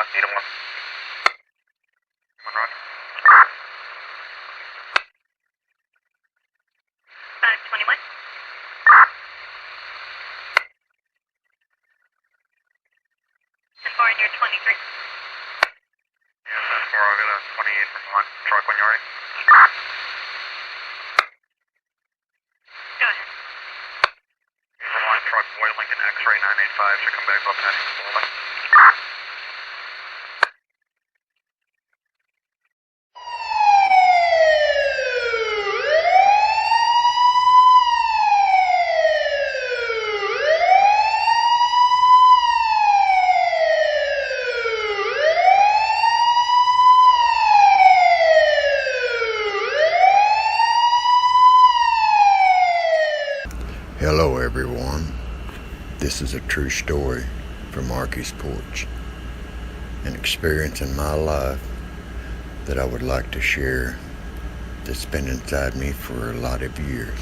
Need one. One, Roger. 521. And for your 23. Yes, that's 4. I'll get a 28 from one. Truck when you're ready. Go ahead. Diesel line truck, Boyd Lincoln X-ray 985 should come back up and heading slowly. Hello everyone, this is a true story from Marky's porch, an experience in my life that I would like to share that's been inside me for a lot of years.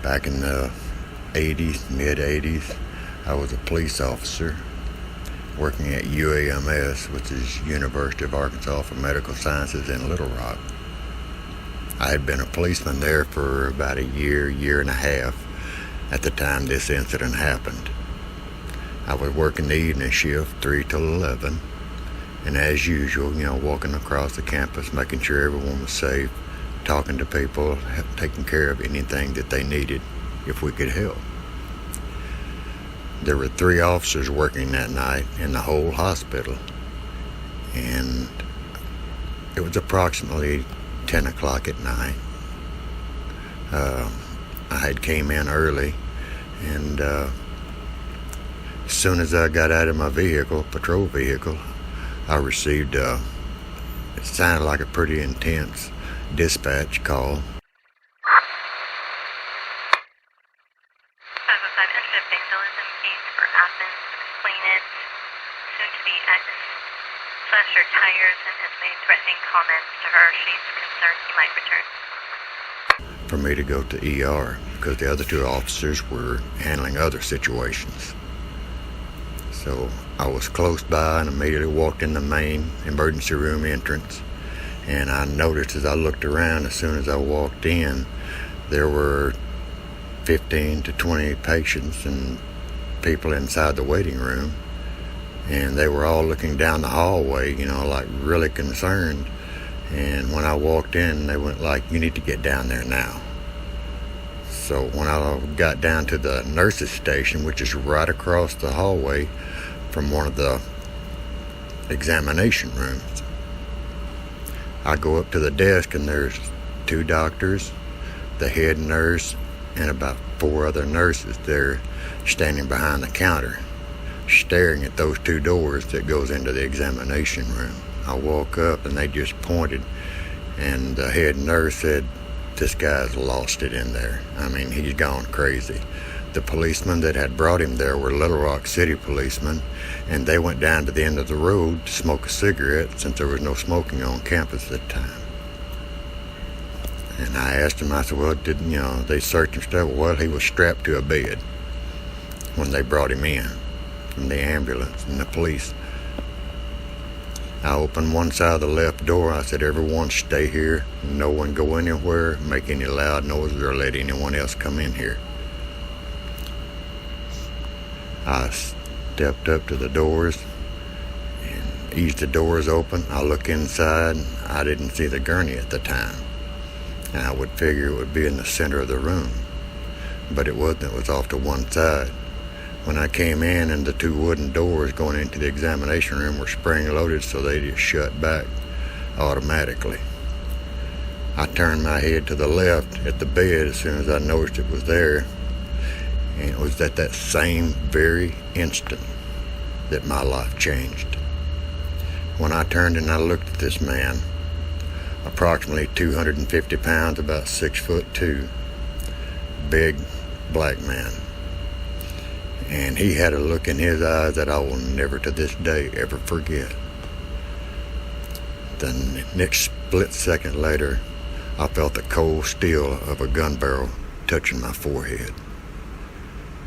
Back in the 80s, mid-80s, I was a police officer working at UAMS, which is University of Arkansas for Medical Sciences in Little Rock. I had been a policeman there for about a year and a half at the time this incident happened. I was working the evening shift, 3 till 11, and as usual, walking across the campus, making sure everyone was safe, talking to people, taking care of anything that they needed if we could help. There were 3 officers working that night in the whole hospital, and it was approximately 10 o'clock at night. I had came in early, and as soon as I got out of my patrol vehicle, I received it sounded like a pretty intense dispatch call. 505 entered a vandalism case for Athens. Explain it. Soon to be ex slashed her tires and has made threatening comments to her. She's concerned he might return. For me to go to ER because the other 2 officers were handling other situations. So I was close by and immediately walked in the main emergency room entrance, and I noticed as I looked around, as soon as I walked in, there were 15 to 20 patients and people inside the waiting room, and they were all looking down the hallway, like really concerned. And when I walked in, they went like, "You need to get down there now." So when I got down to the nurses station, which is right across the hallway from one of the examination rooms, I go up to the desk, and there's 2 doctors, the head nurse, and about 4 other nurses there standing behind the counter, staring at those 2 doors that goes into the examination room. I woke up and they just pointed, and the head nurse said, "This guy's lost it in there. I mean, he's gone crazy." The policemen that had brought him there were Little Rock City policemen, and they went down to the end of the road to smoke a cigarette since there was no smoking on campus at the time. And I asked him, I said, "Well, they searched him stuff?" "Well, he was strapped to a bed when they brought him in from the ambulance and the police." I opened one side of the left door. I said, "Everyone stay here. No one go anywhere, make any loud noises, or let anyone else come in here." I stepped up to the doors and eased the doors open. I look inside. I didn't see the gurney at the time, and I would figure it would be in the center of the room, but it wasn't. It was off to one side. When I came in, and the 2 wooden doors going into the examination room were spring-loaded, so they just shut back automatically. I turned my head to the left at the bed as soon as I noticed it was there, and it was at that same very instant that my life changed. When I turned and I looked at this man, approximately 250 pounds, about 6'2", big black man. And he had a look in his eyes that I will never to this day ever forget. The next split second later, I felt the cold steel of a gun barrel touching my forehead.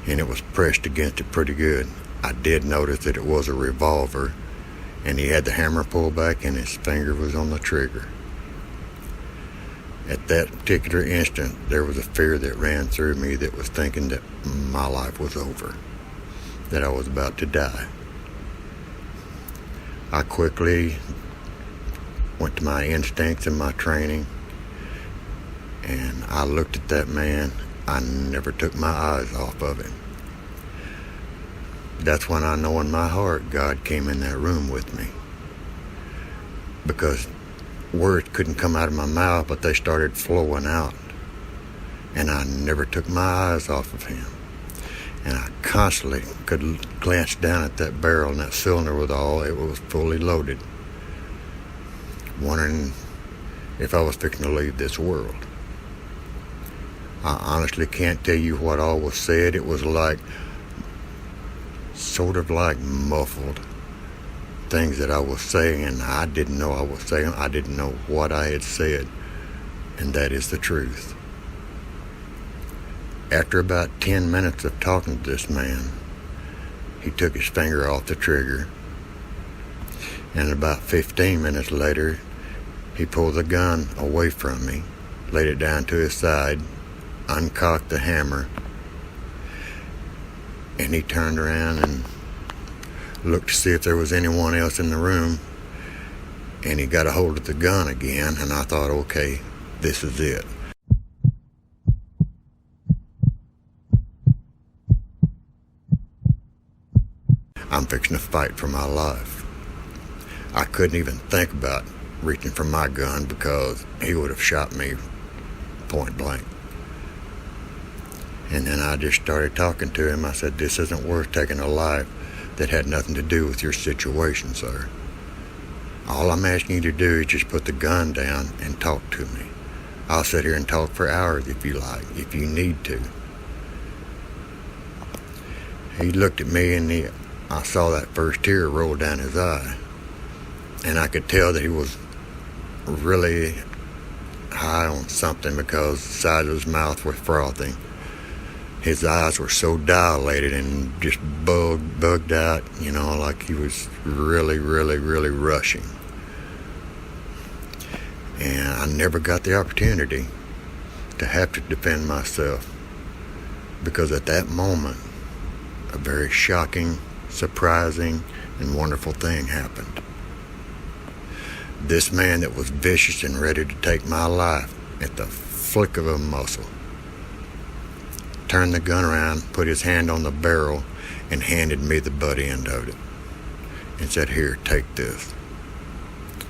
And it was pressed against it pretty good. I did notice that it was a revolver, and he had the hammer pulled back and his finger was on the trigger. At that particular instant, there was a fear that ran through me that was thinking that my life was over, that I was about to die. I quickly went to my instincts and my training, and I looked at that man. I never took my eyes off of him. That's when I know in my heart God came in that room with me, because words couldn't come out of my mouth, but they started flowing out, and I never took my eyes off of him. And I constantly could glance down at that barrel and that cylinder with all it was fully loaded, wondering if I was fixing to leave this world. I honestly can't tell you what all was said. It was like, sort of like muffled things that I was saying, and I didn't know I was saying. I didn't know what I had said, and that is the truth. After about 10 minutes of talking to this man, he took his finger off the trigger, and about 15 minutes later, he pulled the gun away from me, laid it down to his side, uncocked the hammer, and he turned around and looked to see if there was anyone else in the room, and he got a hold of the gun again, and I thought, okay, this is it. I'm fixing to fight for my life. I couldn't even think about reaching for my gun because he would have shot me point blank. And then I just started talking to him. I said, this isn't worth taking a life that had nothing to do with your situation, sir. All I'm asking you to do is just put the gun down and talk to me. I'll sit here and talk for hours if you like, if you need to. He looked at me, and I saw that first tear roll down his eye. And I could tell that he was really high on something because the sides of his mouth were frothing. His eyes were so dilated and just bugged out, like he was really, really, really rushing. And I never got the opportunity to have to defend myself, because at that moment, a very shocking, surprising, and wonderful thing happened. This man that was vicious and ready to take my life at the flick of a muscle turned the gun around, put his hand on the barrel, and handed me the butt end of it and said, here, take this.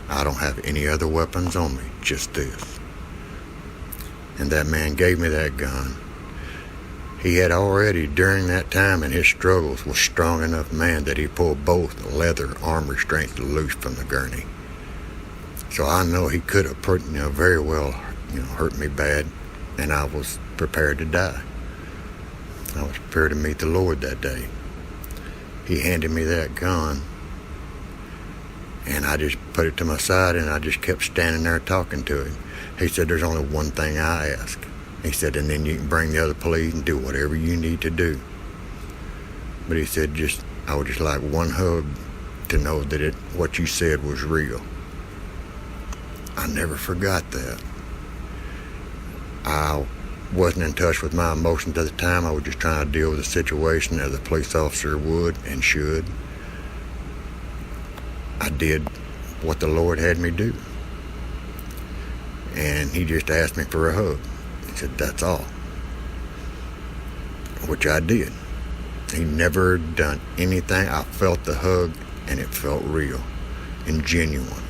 I don't have any other weapons on me, just this. And that man gave me that gun. He had already, during that time in his struggles, was strong enough man that he pulled both leather arm restraints loose from the gurney. So I know he could have very well, hurt me bad, and I was prepared to die. I was prepared to meet the Lord that day. He handed me that gun, and I just put it to my side, and I just kept standing there talking to him. He said, there's only one thing I ask. He said, and then you can bring the other police and do whatever you need to do. But he said, I would just like one hug to know that what you said was real. I never forgot that. I wasn't in touch with my emotions at the time. I was just trying to deal with the situation as a police officer would and should. I did what the Lord had me do. And he just asked me for a hug. He said, that's all. Which I did. He never done anything. I felt the hug, and it felt real and genuine.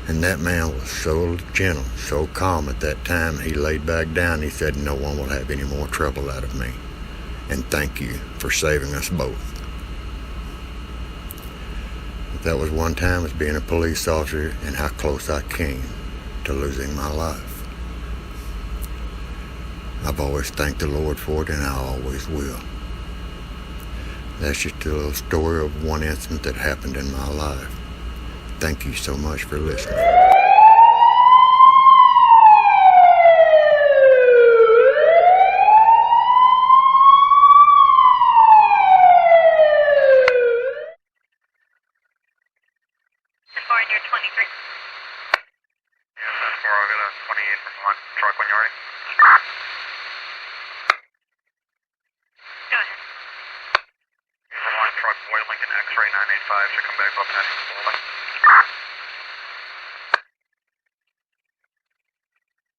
And that man was so gentle, so calm at that time. He laid back down. He said, no one will have any more trouble out of me. And thank you for saving us both. That was one time as being a police officer and how close I came to losing my life. I've always thanked the Lord for it, and I always will. That's just a little story of one incident that happened in my life. Thank you so much for listening. 23. Yes, that's 4, I'll get a 28 from one truck when you're ready. Go ahead. From one truck, Boy Lincoln X-ray 985 should come back up past the